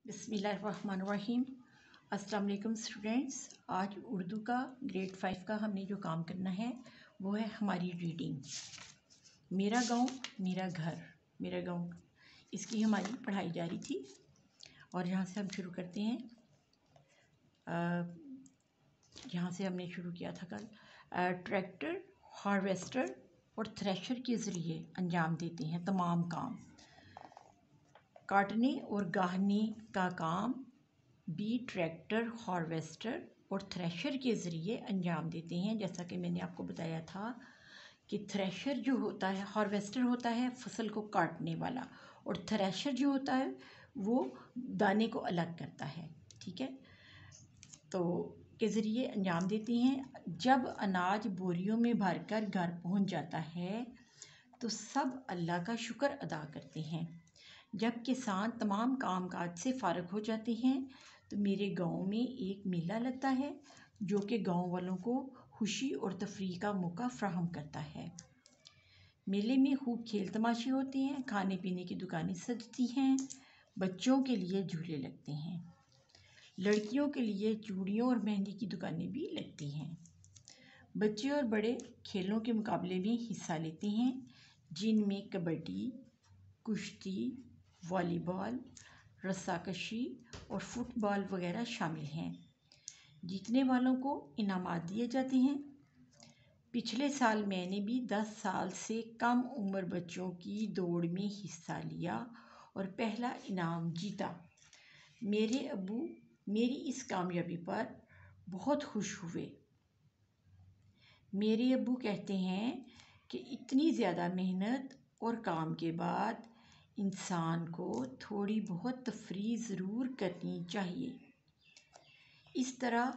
बिस्मिल्लाहिर्रहमानिर्रहीम। अस्सलाम वालेकुम स्टूडेंट्स। आज उर्दू का ग्रेड 5 का हमने जो काम करना है वो है हमारी रीडिंग। मेरा गांव मेरा घर मेरा गांव, इसकी हमारी पढ़ाई जारी थी और यहाँ से हम शुरू करते हैं। यहाँ से हमने शुरू किया था कल। ट्रैक्टर, हार्वेस्टर और थ्रेशर के ज़रिए अंजाम देते हैं तमाम काम। काटने और गाहने का काम भी ट्रैक्टर, हार्वेस्टर और थ्रेशर के ज़रिए अंजाम देते हैं। जैसा कि मैंने आपको बताया था कि थ्रेशर जो होता है, हार्वेस्टर होता है फसल को काटने वाला, और थ्रेशर जो होता है वो दाने को अलग करता है। ठीक है, तो के ज़रिए अंजाम देते हैं। जब अनाज बोरियों में भरकर घर पहुंच जाता है तो सब अल्लाह का शुक्र अदा करते हैं। जब किसान तमाम कामकाज से फ़ारिग हो जाते हैं तो मेरे गांव में एक मेला लगता है जो कि गांव वालों को खुशी और तफरीह का मौका फराहम करता है। मेले में खूब खेल तमाशे होते हैं, खाने पीने की दुकानें सजती हैं, बच्चों के लिए झूले लगते हैं, लड़कियों के लिए चूड़ियों और मेहंदी की दुकानें भी लगती हैं। बच्चे और बड़े खेलों के मुकाबले में हिस्सा लेते हैं जिनमें कबड्डी, कुश्ती, वॉलीबॉल, रस्साकशी और फुटबॉल वगैरह शामिल हैं। जीतने वालों को इनामात दिए जाते हैं। पिछले साल मैंने भी 10 साल से कम उम्र बच्चों की दौड़ में हिस्सा लिया और पहला इनाम जीता। मेरे अब्बू मेरी इस कामयाबी पर बहुत खुश हुए। मेरे अब्बू कहते हैं कि इतनी ज़्यादा मेहनत और काम के बाद इंसान को थोड़ी बहुत तफरीह ज़रूर करनी चाहिए। इस तरह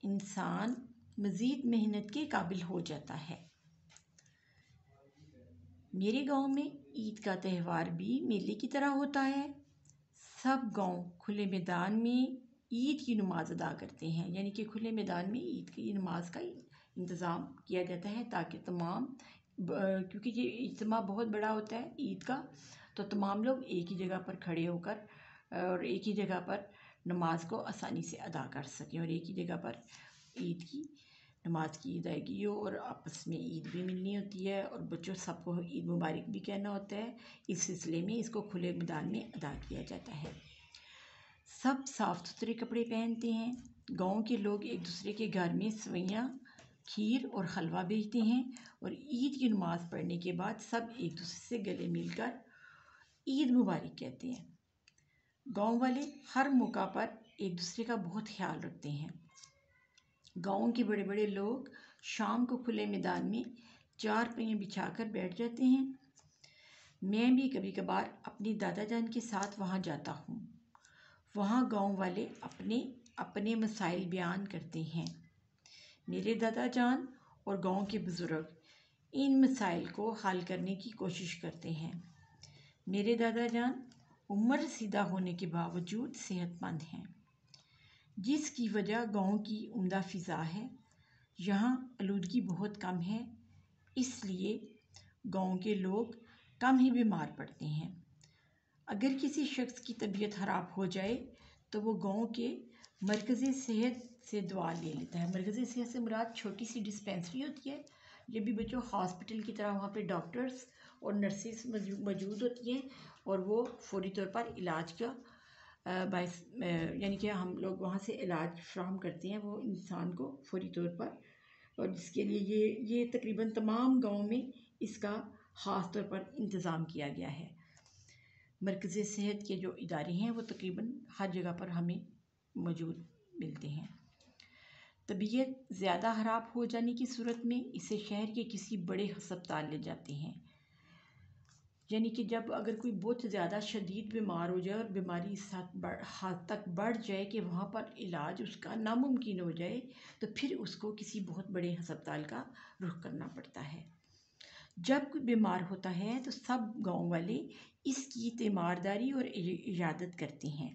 इंसान मज़ीद मेहनत के काबिल हो जाता है। मेरे गांव में ईद का त्यौहार भी मेले की तरह होता है। सब गांव खुले मैदान में ईद की नमाज अदा करते हैं, यानी कि खुले मैदान में ईद की नमाज का इंतज़ाम किया जाता है ताकि तमाम, क्योंकि ये इज्तिमा बहुत बड़ा होता है ईद का, तो तमाम लोग एक ही जगह पर खड़े होकर और एक ही जगह पर नमाज को आसानी से अदा कर सकें और एक ही जगह पर ईद की नमाज की अदायगी हो और आपस में ईद भी मिलनी होती है और बच्चों सबको ईद मुबारक भी कहना होता है। इस सिलसिले में इसको खुले मैदान में अदा किया जाता है। सब साफ़ सुथरे कपड़े पहनते हैं। गांव के लोग एक दूसरे के घर में सवैयाँ, खीर और हलवा भेजते हैं और ईद की नमाज़ पढ़ने के बाद सब एक दूसरे से गले मिलकर ईद मुबारक कहते हैं। गांव वाले हर मौका पर एक दूसरे का बहुत ख्याल रखते हैं। गांव के बड़े बड़े लोग शाम को खुले मैदान में चार पहिए बिछाकर बैठ जाते हैं। मैं भी कभी कभार अपनी दादा जान के साथ वहां जाता हूँ। वहाँ गांव वाले अपने अपने मसाइल बयान करते हैं। मेरे दादा जान और गांव के बुज़ुर्ग इन मसाइल को हल करने की कोशिश करते हैं। मेरे दादा जान उम्र रसीदा होने के बावजूद सेहतमंद हैं, जिसकी वजह गांव की उम्दा फ़िज़ा है। यहाँ आलूदगी बहुत कम है, इसलिए गांव के लोग कम ही बीमार पड़ते हैं। अगर किसी शख्स की तबीयत ख़राब हो जाए तो वो गांव के मरकज़ी सेहत से दवा ले लेता है। मरकज़ी सेहत से मुराद छोटी सी डिस्पेंसरी होती है। जब भी बच्चों हॉस्पिटल की तरह वहाँ पे डॉक्टर्स और नर्सेस मौजूद होती हैं और वो फौरी तौर पर इलाज का यानी कि हम लोग वहाँ से इलाज फ्राहम करते हैं वो इंसान को फौरी तौर पर, और जिसके लिए ये तकरीबन तमाम गाँव में इसका ख़ास तौर पर इंतज़ाम किया गया है। मरकज़ी सेहत के जो इदारे हैं वो तकरीबन हर जगह पर हमें मौजूद मिलते हैं। तबीयत ज़्यादा ख़राब हो जाने की सूरत में इसे शहर के किसी बड़े अस्पताल ले जाते हैं। यानी कि जब अगर कोई बहुत ज़्यादा शदीद बीमार हो जाए और बीमारी इस हद तक बढ़ जाए कि वहाँ पर इलाज उसका नामुमकिन हो जाए तो फिर उसको किसी बहुत बड़े अस्पताल का रुख करना पड़ता है। जब कोई बीमार होता है तो सब गांव वाले इसकी तीमारदारी और इजाज़त करते हैं।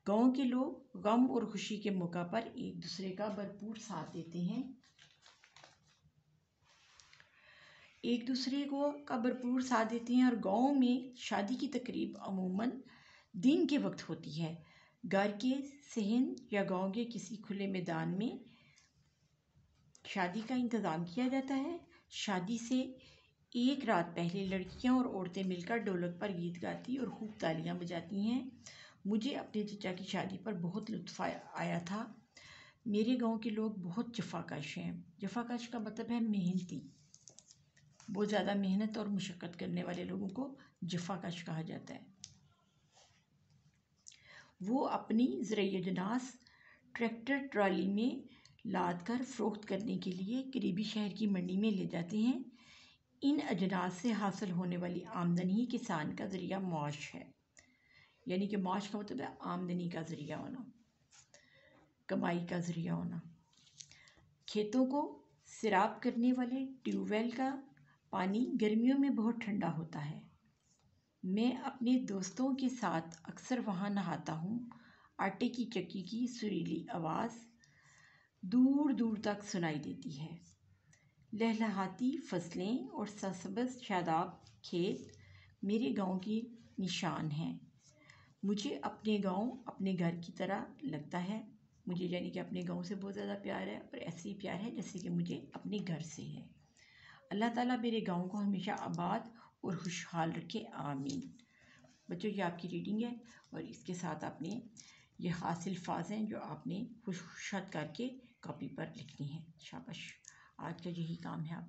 गांव के लोग गम और खुशी के मौका पर एक दूसरे का भरपूर साथ देते हैं। और गांव में शादी की तकरीब अमूमन دن کے وقت ہوتی ہے۔ گھر کے صحن یا گاؤں کے کسی کھلے میدان میں شادی کا انتظام کیا جاتا ہے۔ شادی سے ایک رات پہلے لڑکیاں اور عورتیں مل کر ڈھولک پر گیت گاتی اور خوب تالیاں بجاتی ہیں۔ مجھے اپنے چچا کی شادی پر بہت لطف آیا تھا۔ میرے گاؤں کے لوگ بہت جفاکش ہیں۔ جفاکش کا مطلب ہے محنتی۔ بہت زیادہ محنت اور مشقت کرنے والے لوگوں کو جفاکش کہا جاتا ہے۔ وہ اپنی زرعی اجناس ٹریکٹر ٹرالی میں لاد کر فروخت کرنے کے لیے قریبی شہر کی منڈی میں لے جاتے ہیں۔ ان اجناس سے حاصل ہونے والی آمدنی کسان کا ذریعہ معاش ہے، یعنی کہ معاش کا مطلب ہے آمدنی کا ذریعہ ہونا، کمائی کا ذریعہ ہونا۔ کھیتوں کو سیراب کرنے والے ٹیوب ویل کا پانی گرمیوں میں بہت ٹھنڈا ہوتا ہے۔ میں اپنے دوستوں کے ساتھ اکثر وہاں نہاتا ہوں۔ آٹے کی چکی کی سریلی آواز دور دور تک سنائی دیتی ہے۔ لہلہاتی فصلیں اور سرسبز شاداب کھیت میرے گاؤں کی نشان ہیں۔ مجھے اپنے گاؤں اپنے گھر کی طرح لگتا ہے۔ مجھے یعنی کہ اپنے گاؤں سے بہت زیادہ پیار ہے، اور ایسے ہی پیار ہے جیسے کہ مجھے اپنے گھر سے ہے۔ اللہ تعالیٰ میرے گاؤں کو ہمیشہ آباد اور خوشحال رکھے، آمین۔ بچوں، یہ آپ کی ریڈنگ ہے، اور اس کے ساتھ آپ نے یہ خاص الفاظ ہیں جو آپ نے خوش خط کر کے کاپی پر لکھنی ہیں۔ شاباش، آج کا یہی کام ہے آپ کا۔